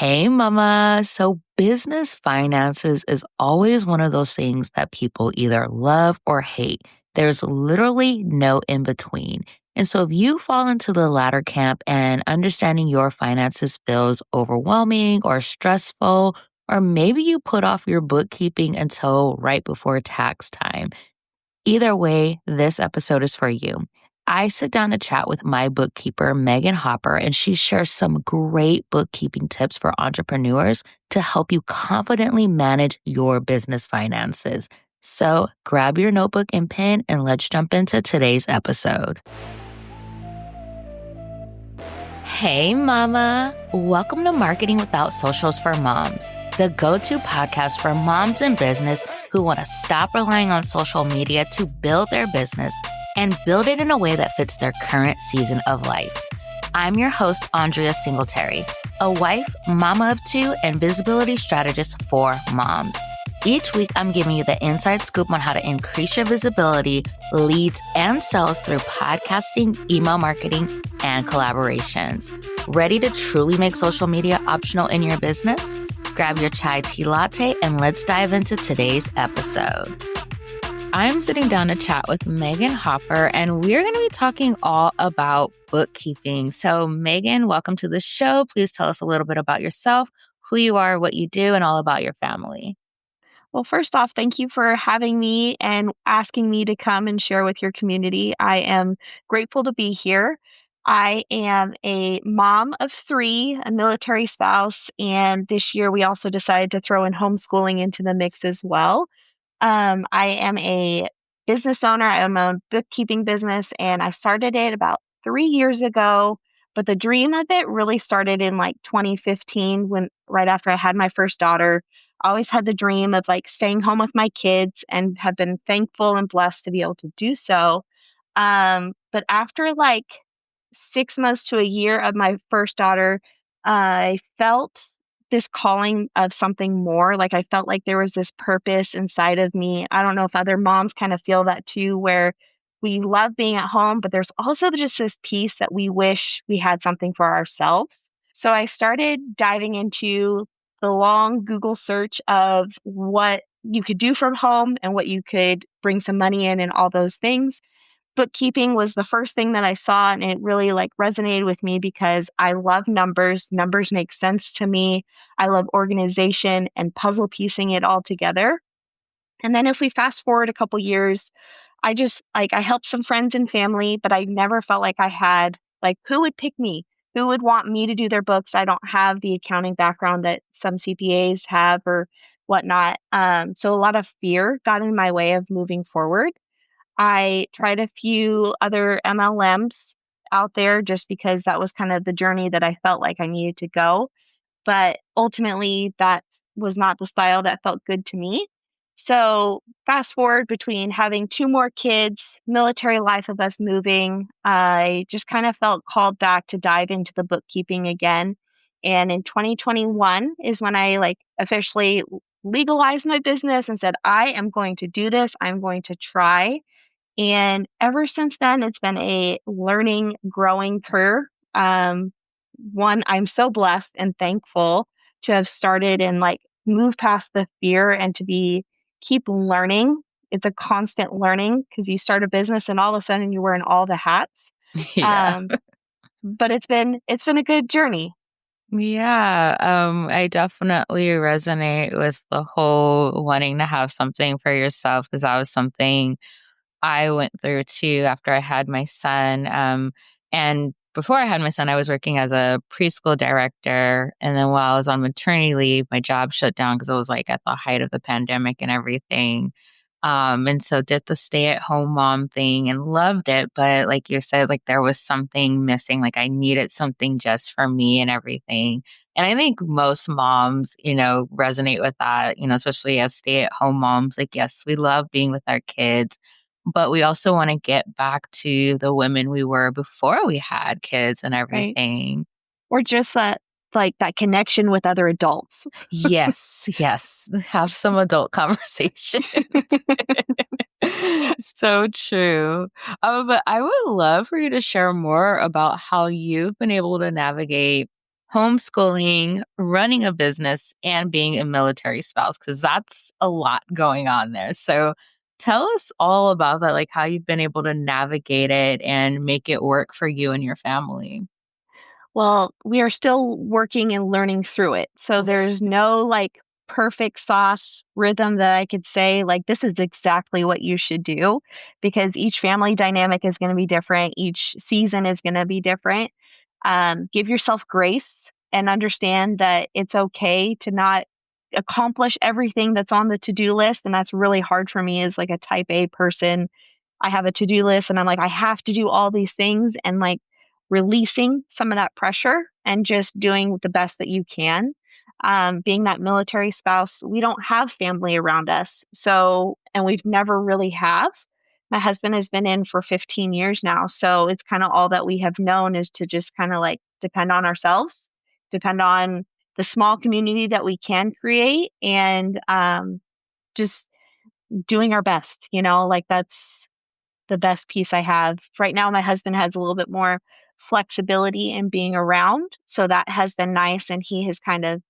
Hey, mama. So, business finances is always one of those things that people either love or hate. There's literally no in between. And so, if you fall into the latter camp and understanding your finances feels overwhelming or stressful, or maybe you put off your bookkeeping until right before tax time, either way, this episode is for you. I sit down to chat with my bookkeeper, Megan Hopper, and she shares some great bookkeeping tips for entrepreneurs to help you confidently manage your business finances. So grab your notebook and pen and let's jump into today's episode. Hey, mama. Welcome to Marketing Without Socials for Moms, the go-to podcast for moms in business who want to stop relying on social media to build their business and build it in a way that fits their current season of life. I'm your host, Andrea Singletary, a wife, mama of two, and visibility strategist for moms. Each week, I'm giving you the inside scoop on how to increase your visibility, leads, and sales through podcasting, email marketing, and collaborations. Ready to truly make social media optional in your business? Grab your chai tea latte and let's dive into today's episode. I'm sitting down to chat with Megan Hopper, and we're going to be talking all about bookkeeping. So, Megan, welcome to the show. Please tell us a little bit about yourself, who you are, what you do, and all about your family. Well, first off, thank you for having me and asking me to come and share with your community. I am grateful to be here. I am a mom of three, a military spouse, and this year we also decided to throw in homeschooling into the mix as well. I am a business owner. I own my own bookkeeping business, and I started it about 3 years ago. But the dream of it really started in like 2015, when right after I had my first daughter. I always had the dream of like staying home with my kids and have been thankful and blessed to be able to do so. But after like 6 months to a year of my first daughter, I felt this calling of something more. Like I felt like there was this purpose inside of me. I don't know if other moms kind of feel that too, where we love being at home, but there's also just this piece that we wish we had something for ourselves. So I started diving into the long Google search of what you could do from home and what you could bring some money in and all those things. Bookkeeping was the first thing that I saw, and it really like resonated with me because I love numbers. Numbers make sense to me. I love organization and puzzle piecing it all together. And then if we fast forward a couple years, I just like I helped some friends and family, but I never felt like I had like who would pick me? Who would want me to do their books? I don't have the accounting background that some CPAs have or whatnot. So a lot of fear got in my way of moving forward. I tried a few other MLMs out there just because that was kind of the journey that I felt like I needed to go. But ultimately, that was not the style that felt good to me. So, fast forward between having two more kids, military life of us moving, I just kind of felt called back to dive into the bookkeeping again. And in 2021 is when I like officially legalized my business and said, I am going to do this. I'm going to try. And ever since then, it's been a learning, growing curve. One, I'm so blessed and thankful to have started and like move past the fear and to be keep learning. It's a constant learning because you start a business and all of a sudden you're wearing all the hats. Yeah. But it's been a good journey. Yeah, I definitely resonate with the whole wanting to have something for yourself because that was something I went through too after I had my son. And before I had my son, I was working as a preschool director. And then while I was on maternity leave, my job shut down because it was like at the height of the pandemic and everything. And so did the stay at home mom thing and loved it. But like you said, like there was something missing. Like I needed something just for me and everything. And I think most moms, resonate with that, especially as stay at home moms. Like, yes, we love being with our kids, but we also want to get back to the women we were before we had kids and Right. everything. Or just that like that connection with other adults. Yes, yes. Have some adult conversations. So true. But I would love for you to share more about how you've been able to navigate homeschooling, running a business, and being a military spouse, because that's a lot going on there. So tell us all about that, like how you've been able to navigate it and make it work for you and your family. Well, we are still working and learning through it. So there's no like perfect sauce rhythm that I could say, like, this is exactly what you should do because each family dynamic is going to be different. Each season is going to be different. Give yourself grace and understand that it's okay to not accomplish everything that's on the to do list. And that's really hard for me as like a type A person. I have a to-do list and I'm like, I have to do all these things and like releasing some of that pressure and just doing the best that you can. Being that military spouse, we don't have family around us. So, and we've never really have. My husband has been in for 15 years now. So it's kind of all that we have known is to just kind of like depend on ourselves, depend on the small community that we can create and just doing our best, like that's the best piece I have. Right now, my husband has a little bit more flexibility in being around. So that has been nice. And he has kind of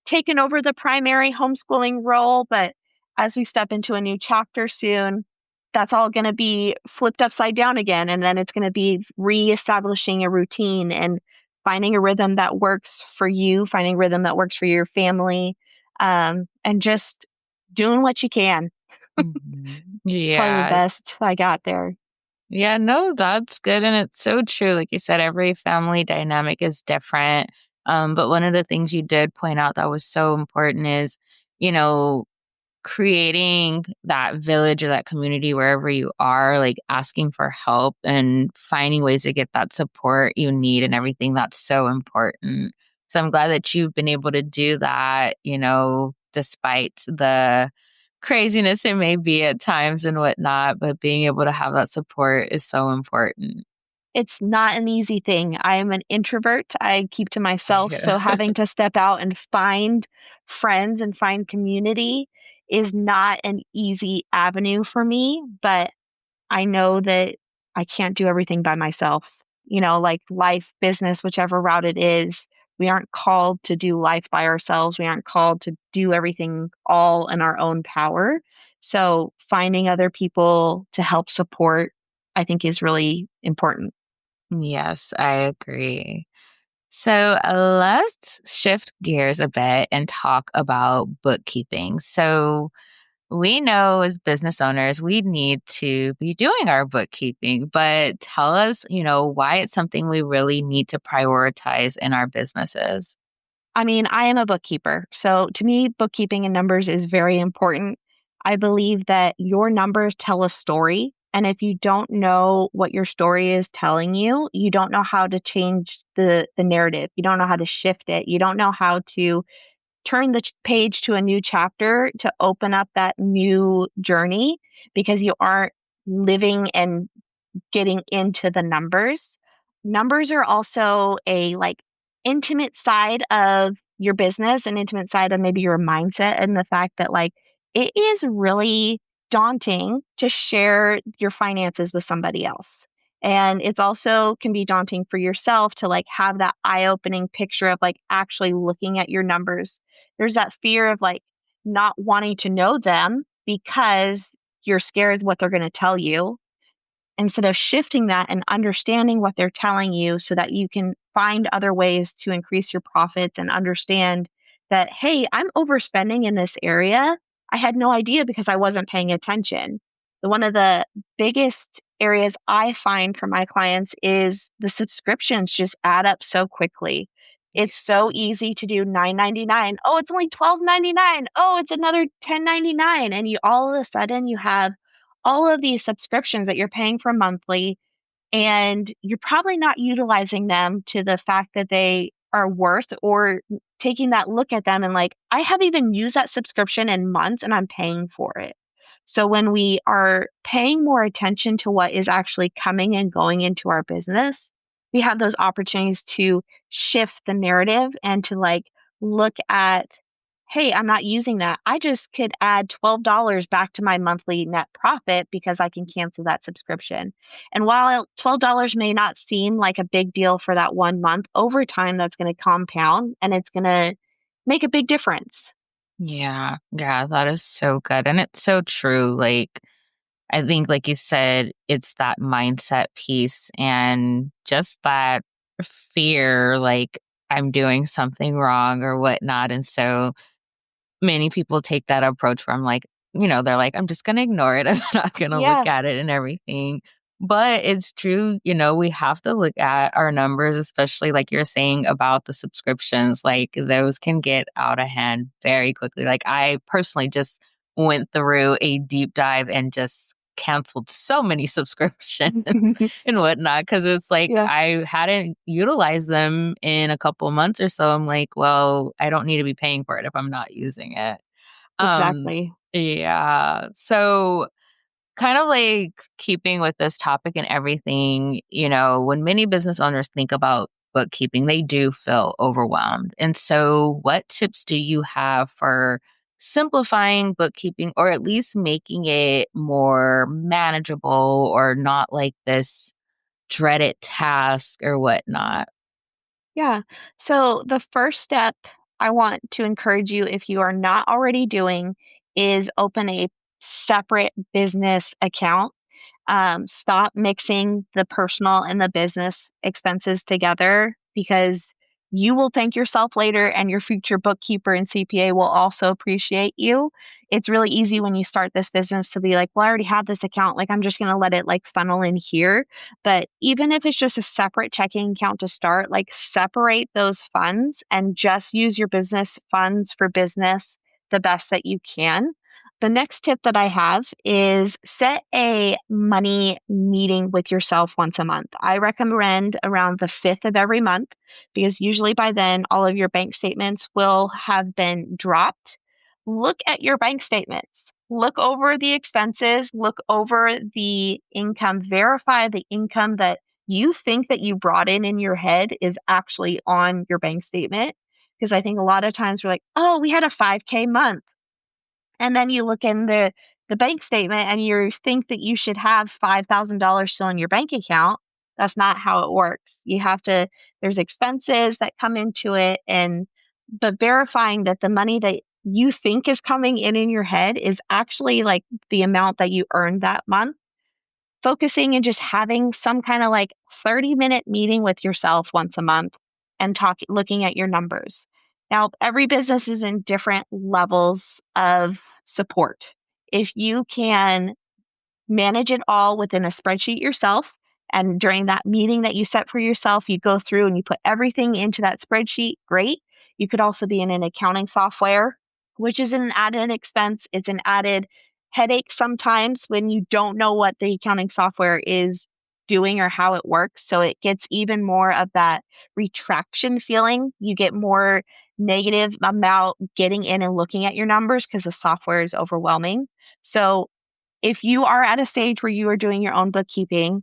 taken over the primary homeschooling role. But as we step into a new chapter soon, that's all going to be flipped upside down again. And then it's going to be reestablishing a routine and finding a rhythm that works for you, finding a rhythm that works for your family, and just doing what you can. Mhm. It's probably the Yeah. best I got there. Yeah, no, that's good. And it's so true. Like you said, every family dynamic is different. But one of the things you did point out that was so important is, you know, creating that village or that community wherever you are, like asking for help and finding ways to get that support you need and everything. That's so important. So I'm glad that you've been able to do that, despite the craziness it may be at times and whatnot, but being able to have that support is so important. It's not an easy thing. I am an introvert. I keep to myself. Yeah. So having to step out and find friends and find community is not an easy avenue for me, but I know that I can't do everything by myself. Like life, business, whichever route it is, we aren't called to do life by ourselves. We aren't called to do everything all in our own power. So finding other people to help support, I think, is really important. Yes, I agree. So let's shift gears a bit and talk about bookkeeping. So we know as business owners, we need to be doing our bookkeeping, but tell us, why it's something we really need to prioritize in our businesses. I mean, I am a bookkeeper. So to me, bookkeeping and numbers is very important. I believe that your numbers tell a story. And if you don't know what your story is telling you, you don't know how to change the narrative. You don't know how to shift it. You don't know how to turn the page to a new chapter to open up that new journey because you aren't living and getting into the numbers. Numbers are also a like intimate side of your business, an intimate side of maybe your mindset and the fact that like it is really daunting to share your finances with somebody else. And it's also can be daunting for yourself to like have that eye-opening picture of like actually looking at your numbers. There's that fear of like not wanting to know them because you're scared what they're going to tell you instead of shifting that and understanding what they're telling you so that you can find other ways to increase your profits and understand that, hey, I'm overspending in this area. I had no idea because I wasn't paying attention. One of the biggest areas I find for my clients is the subscriptions just add up so quickly. It's so easy to do $9.99. Oh, it's only $12.99. Oh, it's another $10.99. And you all of a sudden you have all of these subscriptions that you're paying for monthly, and you're probably not utilizing them to the fact that they are worth or taking that look at them and like, I haven't even used that subscription in months and I'm paying for it. So when we are paying more attention to what is actually coming and going into our business, we have those opportunities to shift the narrative and to like look at hey, I'm not using that. I just could add $12 back to my monthly net profit because I can cancel that subscription. And while $12 may not seem like a big deal for that 1 month, over time that's going to compound and it's going to make a big difference. Yeah. Yeah, that is so good. And it's so true. Like, I think, like you said, it's that mindset piece and just that fear, like I'm doing something wrong or whatnot. And so many people take that approach where I'm like, they're like, I'm just going to ignore it. I'm not going to look Yeah, at it and everything. But it's true, we have to look at our numbers, especially like you're saying about the subscriptions. Like those can get out of hand very quickly. Like I personally just went through a deep dive and just canceled so many subscriptions and whatnot because it's like yeah, I hadn't utilized them in a couple months or so. I'm like, well, I don't need to be paying for it if I'm not using it. Um, exactly. yeah. So kind of like keeping with this topic and everything, when many business owners think about bookkeeping, they do feel overwhelmed. And so what tips do you have for simplifying bookkeeping or at least making it more manageable or not like this dreaded task or whatnot? Yeah. So the first step I want to encourage you, if you are not already doing, is open a separate business account. Stop mixing the personal and the business expenses together because you will thank yourself later and your future bookkeeper and CPA will also appreciate you. It's really easy when you start this business to be like, well, I already have this account. Like, I'm just going to let it like funnel in here. But even if it's just a separate checking account to start, like separate those funds and just use your business funds for business the best that you can. The next tip that I have is set a money meeting with yourself once a month. I recommend around the 5th of every month because usually by then all of your bank statements will have been dropped. Look at your bank statements. Look over the expenses, look over the income, verify the income that you think that you brought in your head is actually on your bank statement. Because I think a lot of times we're like, oh, we had a 5K month and then you look in the bank statement and you think that you should have $5,000 still in your bank account. That's not how it works. You have to there's expenses that come into it and but verifying that the money that you think is coming in your head is actually like the amount that you earned that month, focusing and just having some kind of like 30-minute meeting with yourself once a month and looking at your numbers. Now, every business is in different levels of support. If you can manage it all within a spreadsheet yourself, and during that meeting that you set for yourself, you go through and you put everything into that spreadsheet, great. You could also be in an accounting software, which is an added expense. It's an added headache sometimes when you don't know what the accounting software is doing or how it works. So it gets even more of that retraction feeling. You get more negative about getting in and looking at your numbers because the software is overwhelming. So if you are at a stage where you are doing your own bookkeeping,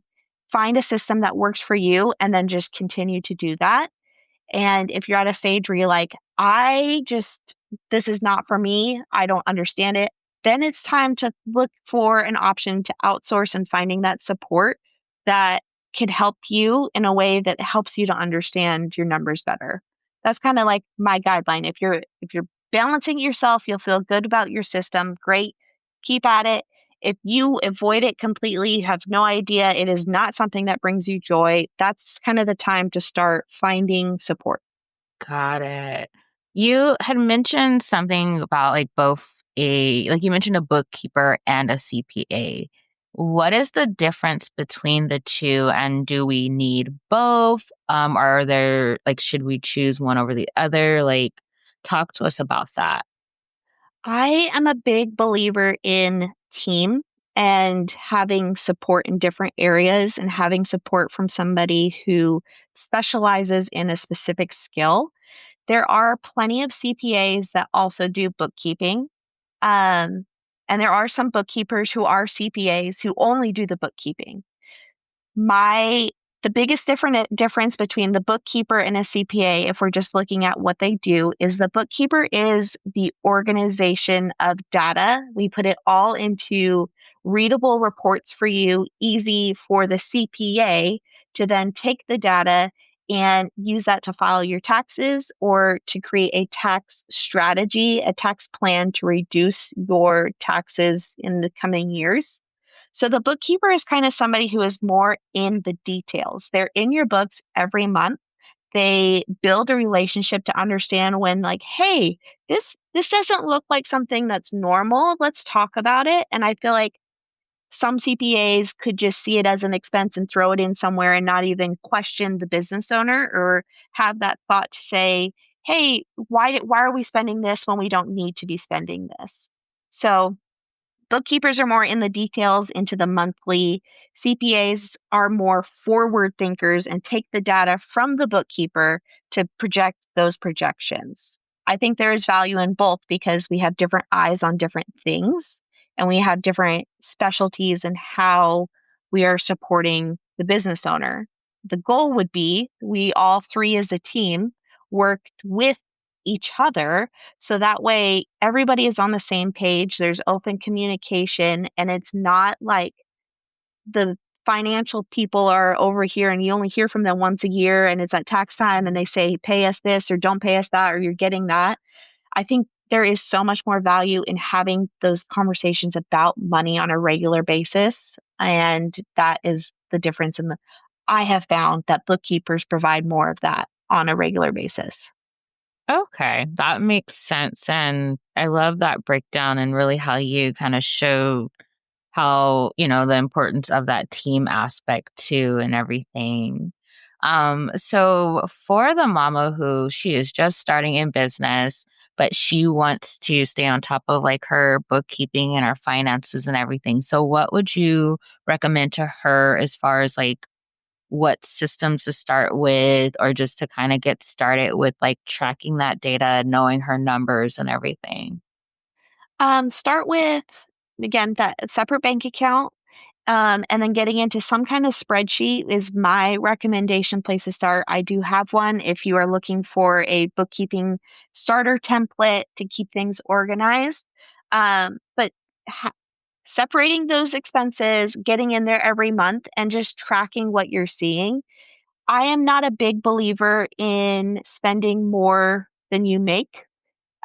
find a system that works for you and then just continue to do that. And if you're at a stage where you're like, this is not for me, I don't understand it, then it's time to look for an option to outsource and finding that support that can help you in a way that helps you to understand your numbers better. That's kind of like my guideline. If you're balancing yourself, you'll feel good about your system, great. Keep at it. If you avoid it completely, you have no idea, it is not something that brings you joy, that's kind of the time to start finding support. Got it. You had mentioned something about like you mentioned a bookkeeper and a CPA. What is the difference between the two and do we need both? Are there like should we choose one over the other? Like talk to us about that. I am a big believer in team and having support in different areas and having support from somebody who specializes in a specific skill. There are plenty of CPAs that also do bookkeeping. Um, and there are some bookkeepers who are CPAs who only do the bookkeeping. My The biggest difference between the bookkeeper and a CPA, if we're just looking at what they do, is the bookkeeper is the organization of data. We put it all into readable reports for you, easy for the CPA to then take the data and use that to file your taxes or to create a tax strategy, a tax plan to reduce your taxes in the coming years. So the bookkeeper is kind of somebody who is more in the details. They're in your books every month. They build a relationship to understand when like, hey, this doesn't look like something that's normal. Let's talk about it. And I feel like some CPAs could just see it as an expense and throw it in somewhere and not even question the business owner or have that thought to say, hey, why are we spending this when we don't need to be spending this? So bookkeepers are more in the details into the monthly. CPAs are more forward thinkers and take the data from the bookkeeper to project those projections. I think there is value in both because we have different eyes on different things and we have different specialties in how we are supporting the business owner. The goal would be we all three as a team worked with each other so that way everybody is on the same page, there's open communication, and it's not like the financial people are over here and you only hear from them once a year and it's at tax time and they say, pay us this or don't pay us that or you're getting that. I think there is so much more value in having those conversations about money on a regular basis. And that is the difference I have found that bookkeepers provide more of that on a regular basis. Okay, that makes sense. And I love that breakdown and really how you kind of show how, the importance of that team aspect too and everything. So for the mama who she is just starting in business, but she wants to stay on top of like her bookkeeping and her finances and everything. So what would you recommend to her as far as like what systems to start with or just to kind of get started with like tracking that data, knowing her numbers and everything? Start with, again, that separate bank account, and then getting into some kind of spreadsheet is my recommendation place to start. I do have one if you are looking for a bookkeeping starter template to keep things organized. But ha- separating those expenses, getting in there every month, and just tracking what you're seeing. I am not a big believer in spending more than you make.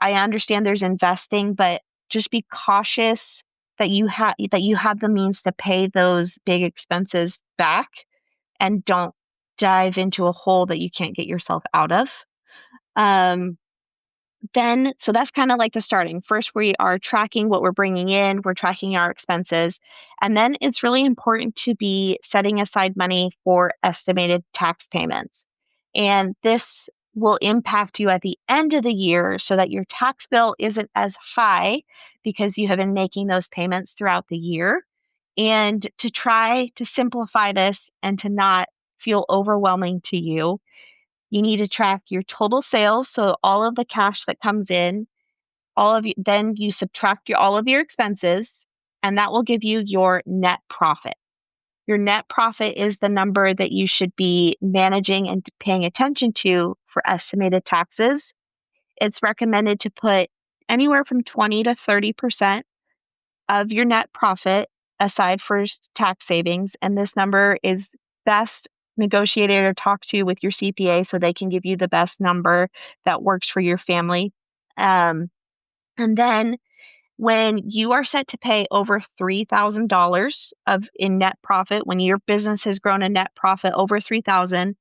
I understand there's investing, but just be cautious that you have the means to pay those big expenses back and don't dive into a hole that you can't get yourself out of. Um, so that's kind of like the starting. First, we are tracking what we're bringing in, we're tracking our expenses. And then it's really important to be setting aside money for estimated tax payments. And this will impact you at the end of the year so that your tax bill isn't as high because you have been making those payments throughout the year. And to try to simplify this and to not feel overwhelming to you, you need to track your total sales, so all of the cash that comes in, all of you, then you subtract all of your expenses, and that will give you your net profit. Your net profit is the number that you should be managing and paying attention to for estimated taxes. It's recommended to put anywhere from 20 to 30% of your net profit aside for tax savings. And this number is best negotiated or talked to with your CPA so they can give you the best number that works for your family. And then when you are set to pay over $3,000 of in net profit, when your business has grown a net profit over 3,000,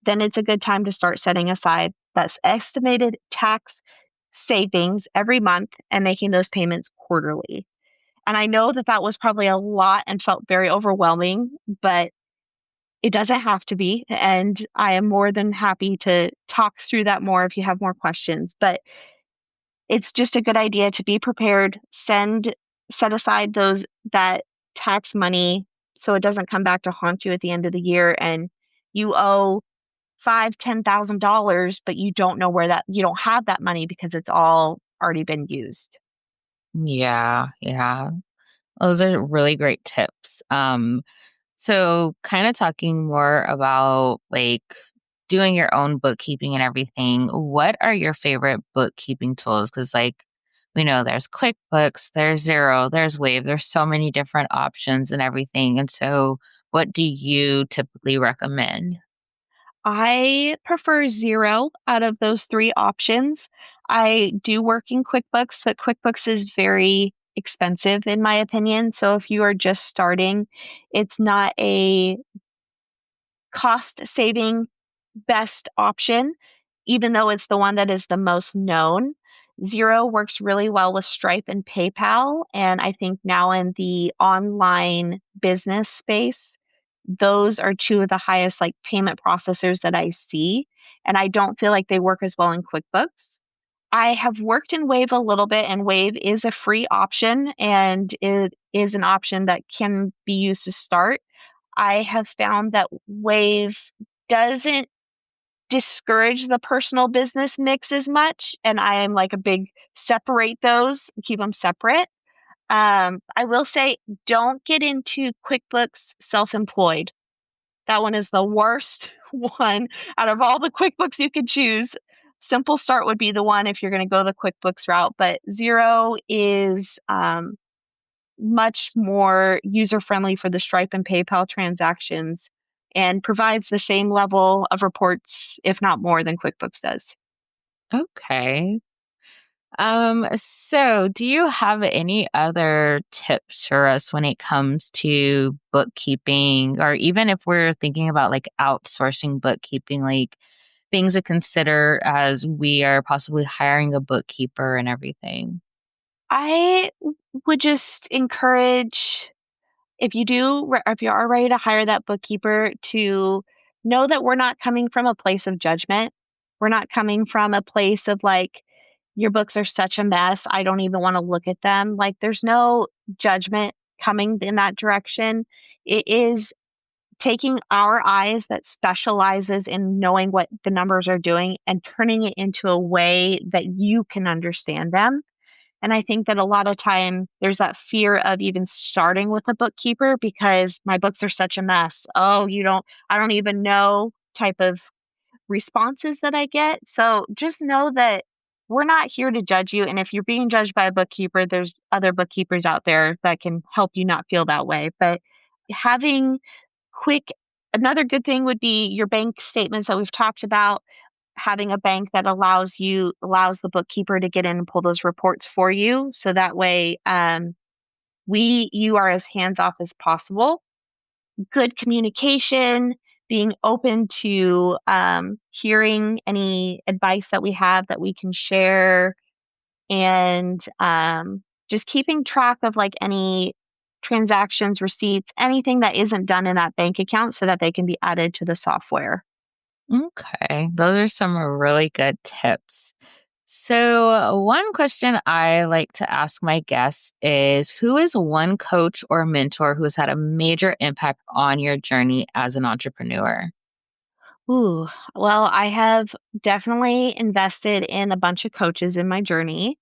then it's a good time to start setting aside that's estimated tax savings every month and making those payments quarterly. And I know that that was probably a lot and felt very overwhelming, but it doesn't have to be. And I am more than happy to talk through that more if you have more questions. But it's just a good idea to be prepared, set aside that tax money so it doesn't come back to haunt you at the end of the year and you owe $10,000, but you don't know you don't have that money because it's all already been used. Yeah, yeah. Those are really great tips. So, kind of talking more about like doing your own bookkeeping and everything, what are your favorite bookkeeping tools? Because, like, we know there's QuickBooks, there's Zero, there's Wave, there's so many different options and everything. And so, what do you typically recommend? I prefer Zero out of those 3 options. I do work in QuickBooks, but QuickBooks is very expensive in my opinion. So if you are just starting, it's not a cost saving best option, even though it's the one that is the most known. Zero works really well with Stripe and PayPal. And I think now in the online business space, those are two of the highest like payment processors that I see. And I don't feel like they work as well in QuickBooks. I have worked in Wave a little bit, and Wave is a free option and it is an option that can be used to start. I have found that Wave doesn't discourage the personal business mix as much, and I am like a big separate those, keep them separate. I will say don't get into QuickBooks Self-Employed. That one is the worst one out of all the QuickBooks you could choose. Simple Start would be the one if you're going to go the QuickBooks route, but Zero is much more user friendly for the Stripe and PayPal transactions and provides the same level of reports, if not more, than QuickBooks does. Okay. So do you have any other tips for us when it comes to bookkeeping, or even if we're thinking about like outsourcing bookkeeping, like things to consider as we are possibly hiring a bookkeeper and everything? I would just encourage if you are ready to hire that bookkeeper to know that we're not coming from a place of judgment. We're not coming from a place of like, your books are such a mess. I don't even want to look at them. Like, there's no judgment coming in that direction. It is taking our eyes that specializes in knowing what the numbers are doing and turning it into a way that you can understand them. And I think that a lot of time there's that fear of even starting with a bookkeeper because my books are such a mess. Oh, I don't even know type of responses that I get. So just know that we're not here to judge you. And if you're being judged by a bookkeeper, there's other bookkeepers out there that can help you not feel that way. But having quick, another good thing would be your bank statements that we've talked about, having a bank that allows the bookkeeper to get in and pull those reports for you. So that way, you are as hands off as possible. Good communication, being open to hearing any advice that we have that we can share, and just keeping track of like any transactions, receipts, anything that isn't done in that bank account so that they can be added to the software. Okay, those are some really good tips. So, one question I like to ask my guests is, who is one coach or mentor who has had a major impact on your journey as an entrepreneur? Ooh, well, I have definitely invested in a bunch of coaches in my journey.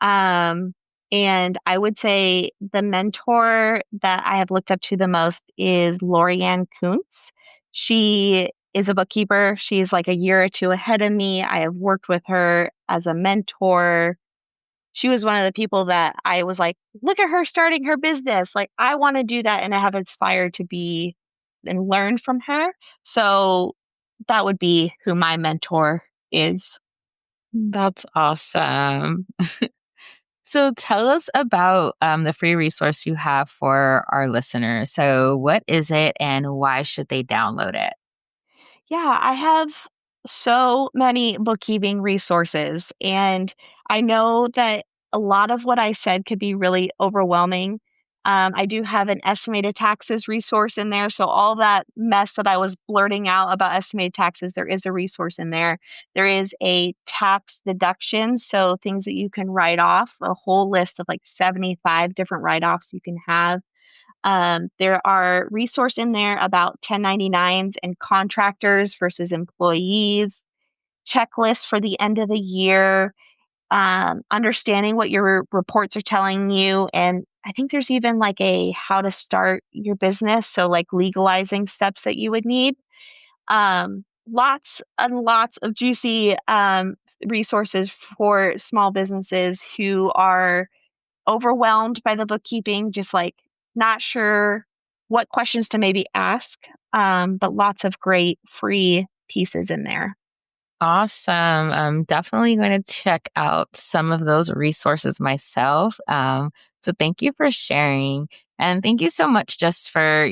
Um, and I would say the mentor that I have looked up to the most is Lorianne Kuntz. She is a bookkeeper. She's like a year or two ahead of me. I have worked with her as a mentor. She was one of the people that I was like, look at her starting her business. Like, I want to do that. And I have inspired to be and learn from her. So that would be who my mentor is. That's awesome. So, tell us about the free resource you have for our listeners. So, what is it and why should they download it? Yeah, I have so many bookkeeping resources, and I know that a lot of what I said could be really overwhelming. I do have an estimated taxes resource in there. So, all that mess that I was blurting out about estimated taxes, there is a resource in there. There is a tax deduction. So, things that you can write off, a whole list of like 75 different write offs you can have. There are resource in there about 1099s and contractors versus employees, checklists for the end of the year. understanding what your reports are telling you. And I think there's even like a how to start your business. So, like legalizing steps that you would need. Lots and lots of juicy resources for small businesses who are overwhelmed by the bookkeeping, just like not sure what questions to maybe ask. But lots of great free pieces in there. Awesome. I'm definitely going to check out some of those resources myself. So thank you for sharing. And thank you so much just for,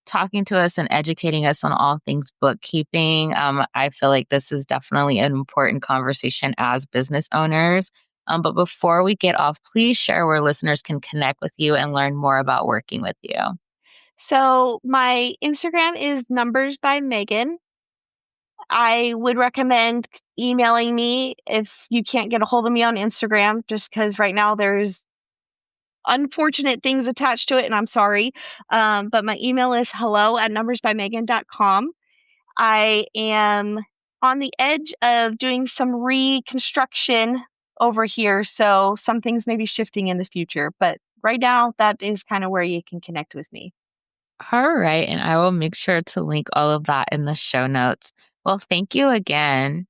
talking to us and educating us on all things bookkeeping. I feel like this is definitely an important conversation as business owners. But before we get off, please share where listeners can connect with you and learn more about working with you. So my Instagram is Numbers by Megan. I would recommend emailing me if you can't get a hold of me on Instagram, just because right now there's unfortunate things attached to it, and I'm sorry. But my email is hello@numbersbymegan.com. I am on the edge of doing some reconstruction over here, so some things may be shifting in the future. But right now, that is kind of where you can connect with me. All right. And I will make sure to link all of that in the show notes. Well, thank you again.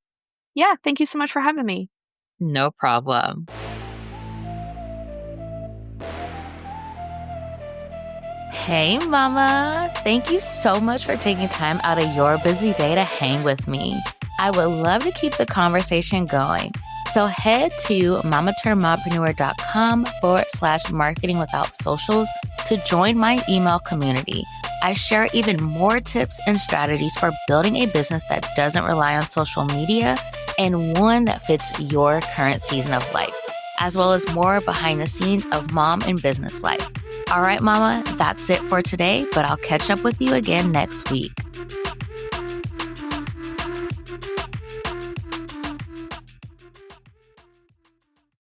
Yeah, thank you so much for having me. No problem. Hey, Mama. Thank you so much for taking time out of your busy day to hang with me. I would love to keep the conversation going. So head to mamaturnedmompreneur.com/marketing without socials to join my email community. I share even more tips and strategies for building a business that doesn't rely on social media and one that fits your current season of life, as well as more behind the scenes of mom and business life. All right, Mama, that's it for today, but I'll catch up with you again next week.